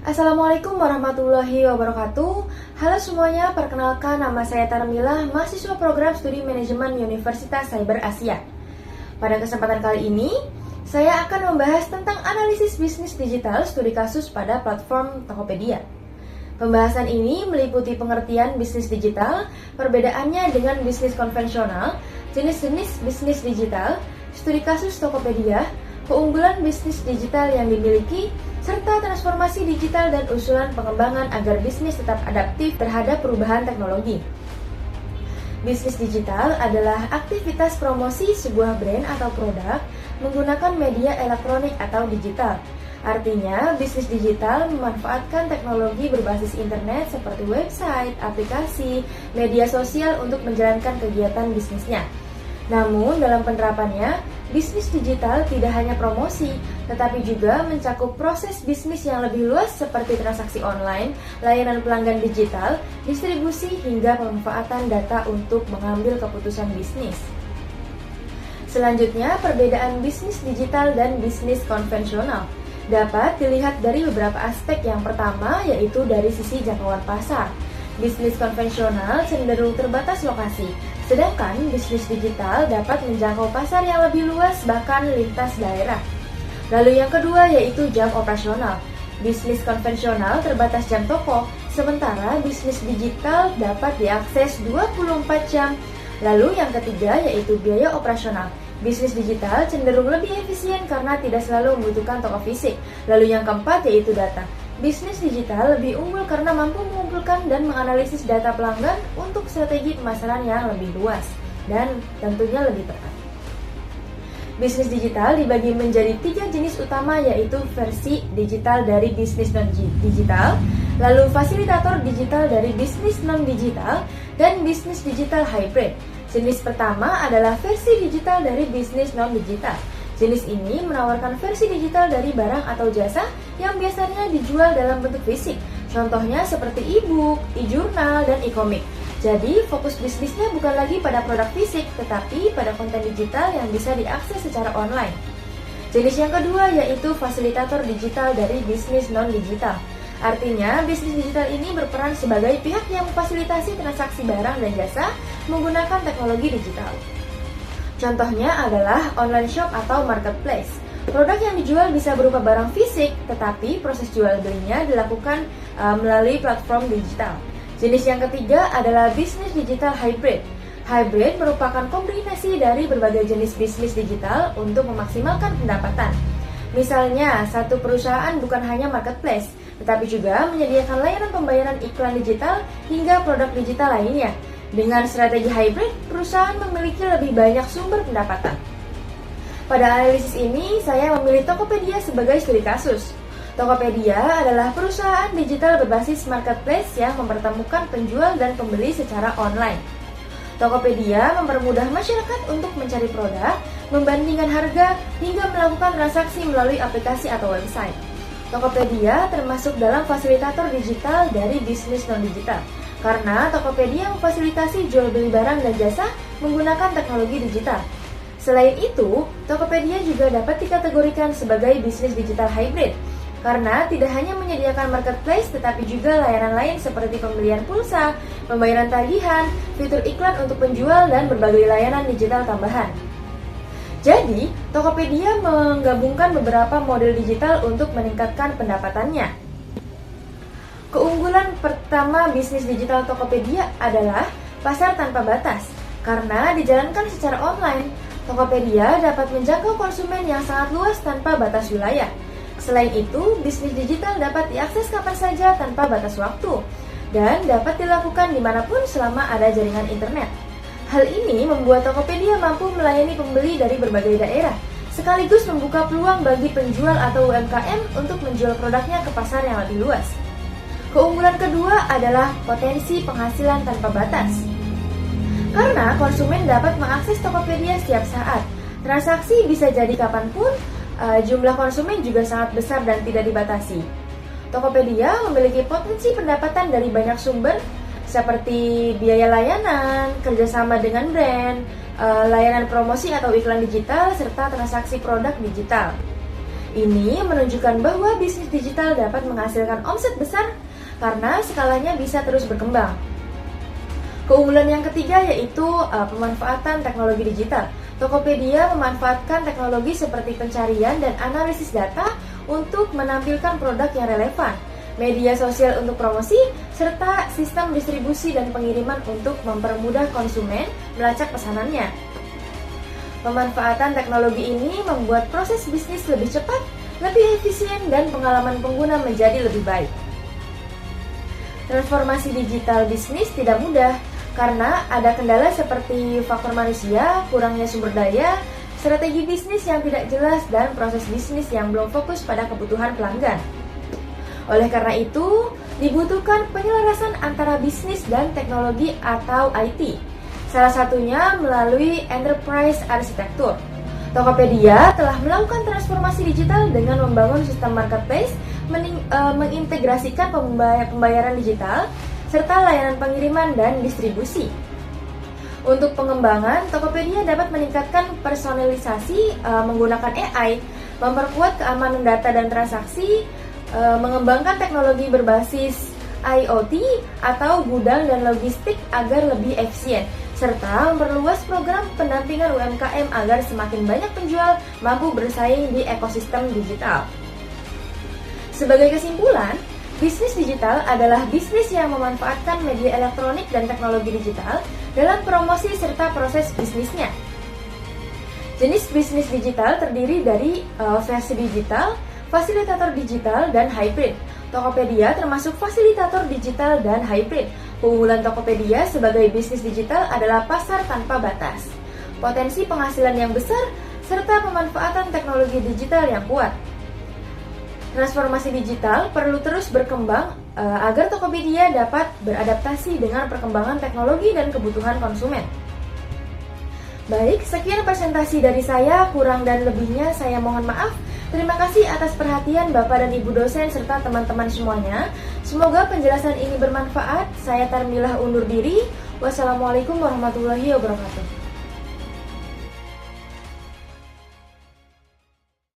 Assalamualaikum warahmatullahi wabarakatuh. Halo semuanya, perkenalkan nama saya Tarmila, mahasiswa program studi manajemen Universitas Cyber Asia. Pada kesempatan kali ini, saya akan membahas tentang analisis bisnis digital studi kasus pada platform Tokopedia. Pembahasan ini meliputi pengertian bisnis digital, perbedaannya dengan bisnis konvensional, jenis-jenis bisnis digital, studi kasus Tokopedia, keunggulan bisnis digital yang dimiliki, serta transformasi digital dan usulan pengembangan agar bisnis tetap adaptif terhadap perubahan teknologi. Bisnis digital adalah aktivitas promosi sebuah brand atau produk menggunakan media elektronik atau digital. Artinya, bisnis digital memanfaatkan teknologi berbasis internet seperti website, aplikasi, media sosial untuk menjalankan kegiatan bisnisnya. Namun, dalam penerapannya, bisnis digital tidak hanya promosi, tetapi juga mencakup proses bisnis yang lebih luas seperti transaksi online, layanan pelanggan digital, distribusi, hingga pemanfaatan data untuk mengambil keputusan bisnis. Selanjutnya, perbedaan bisnis digital dan bisnis konvensional dapat dilihat dari beberapa aspek. Yang pertama yaitu dari sisi jangkauan pasar. Bisnis konvensional cenderung terbatas lokasi, sedangkan bisnis digital dapat menjangkau pasar yang lebih luas bahkan lintas daerah. Lalu yang kedua yaitu jam operasional. Bisnis konvensional terbatas jam toko, sementara bisnis digital dapat diakses 24 jam. Lalu yang ketiga yaitu biaya operasional. Bisnis digital cenderung lebih efisien karena tidak selalu membutuhkan toko fisik. Lalu yang keempat yaitu data. Bisnis digital lebih unggul karena mampu mengumpulkan dan menganalisis data pelanggan untuk strategi pemasaran yang lebih luas dan tentunya lebih tepat. Bisnis digital dibagi menjadi 3 jenis utama yaitu versi digital dari bisnis non-digital, lalu fasilitator digital dari bisnis non-digital, dan bisnis digital hybrid. Jenis pertama adalah versi digital dari bisnis non-digital. Jenis ini menawarkan versi digital dari barang atau jasa yang biasanya dijual dalam bentuk fisik. Contohnya seperti e-book, e-jurnal, dan e-komik. Jadi, fokus bisnisnya bukan lagi pada produk fisik, tetapi pada konten digital yang bisa diakses secara online. Jenis yang kedua yaitu fasilitator digital dari bisnis non-digital. Artinya, bisnis digital ini berperan sebagai pihak yang memfasilitasi transaksi barang dan jasa menggunakan teknologi digital. Contohnya adalah online shop atau marketplace. Produk yang dijual bisa berupa barang fisik, tetapi proses jual belinya dilakukan melalui platform digital. Jenis yang ketiga adalah bisnis digital hybrid. Hybrid merupakan kombinasi dari berbagai jenis bisnis digital untuk memaksimalkan pendapatan. Misalnya, satu perusahaan bukan hanya marketplace, tetapi juga menyediakan layanan pembayaran iklan digital hingga produk digital lainnya. Dengan strategi hybrid, perusahaan memiliki lebih banyak sumber pendapatan. Pada analisis ini, saya memilih Tokopedia sebagai studi kasus. Tokopedia adalah perusahaan digital berbasis marketplace yang mempertemukan penjual dan pembeli secara online. Tokopedia mempermudah masyarakat untuk mencari produk, membandingkan harga, hingga melakukan transaksi melalui aplikasi atau website. Tokopedia termasuk dalam fasilitator digital dari bisnis non-digital, karena Tokopedia memfasilitasi jual beli barang dan jasa menggunakan teknologi digital. Selain itu, Tokopedia juga dapat dikategorikan sebagai bisnis digital hybrid, karena tidak hanya menyediakan marketplace tetapi juga layanan lain seperti pembelian pulsa, pembayaran tagihan, fitur iklan untuk penjual, dan berbagai layanan digital tambahan. Jadi, Tokopedia menggabungkan beberapa model digital untuk meningkatkan pendapatannya. Keunggulan pertama bisnis digital Tokopedia adalah pasar tanpa batas. Karena dijalankan secara online, Tokopedia dapat menjangkau konsumen yang sangat luas tanpa batas wilayah. Selain itu, bisnis digital dapat diakses kapan saja tanpa batas waktu dan dapat dilakukan dimanapun selama ada jaringan internet. Hal ini membuat Tokopedia mampu melayani pembeli dari berbagai daerah, sekaligus membuka peluang bagi penjual atau UMKM untuk menjual produknya ke pasar yang lebih luas. Keunggulan kedua adalah potensi penghasilan tanpa batas. Karena konsumen dapat mengakses Tokopedia setiap saat, transaksi bisa jadi kapanpun, jumlah konsumen juga sangat besar dan tidak dibatasi. Tokopedia memiliki potensi pendapatan dari banyak sumber, seperti biaya layanan, kerjasama dengan brand, layanan promosi atau iklan digital, serta transaksi produk digital. Ini menunjukkan bahwa bisnis digital dapat menghasilkan omset besar karena skalanya bisa terus berkembang. Keunggulan yang ketiga yaitu pemanfaatan teknologi digital. Tokopedia memanfaatkan teknologi seperti pencarian dan analisis data untuk menampilkan produk yang relevan, media sosial untuk promosi, serta sistem distribusi dan pengiriman untuk mempermudah konsumen melacak pesanannya. Pemanfaatan teknologi ini membuat proses bisnis lebih cepat, lebih efisien, dan pengalaman pengguna menjadi lebih baik. Transformasi digital bisnis tidak mudah, karena ada kendala seperti faktor manusia, kurangnya sumber daya, strategi bisnis yang tidak jelas, dan proses bisnis yang belum fokus pada kebutuhan pelanggan. Oleh karena itu, dibutuhkan penyelarasan antara bisnis dan teknologi atau IT. Salah satunya melalui enterprise architecture. Tokopedia telah melakukan transformasi digital dengan membangun sistem marketplace, mengintegrasikan pembayaran digital, serta layanan pengiriman dan distribusi. Untuk pengembangan, Tokopedia dapat meningkatkan personalisasi menggunakan AI, memperkuat keamanan data dan transaksi, mengembangkan teknologi berbasis IoT atau gudang dan logistik agar lebih efisien, serta memperluas program pendampingan UMKM agar semakin banyak penjual mampu bersaing di ekosistem digital. Sebagai kesimpulan, bisnis digital adalah bisnis yang memanfaatkan media elektronik dan teknologi digital dalam promosi serta proses bisnisnya. Jenis bisnis digital terdiri dari versi digital, fasilitator digital, dan hybrid. Tokopedia termasuk fasilitator digital dan hybrid. Keunggulan Tokopedia sebagai bisnis digital adalah pasar tanpa batas, potensi penghasilan yang besar, serta pemanfaatan teknologi digital yang kuat. Transformasi digital perlu terus berkembang agar Tokopedia dapat beradaptasi dengan perkembangan teknologi dan kebutuhan konsumen. Baik, sekian presentasi dari saya, kurang dan lebihnya saya mohon maaf. Terima kasih atas perhatian Bapak dan Ibu dosen serta teman-teman semuanya. Semoga penjelasan ini bermanfaat. Saya Tarmilah undur diri. Wassalamualaikum warahmatullahi wabarakatuh.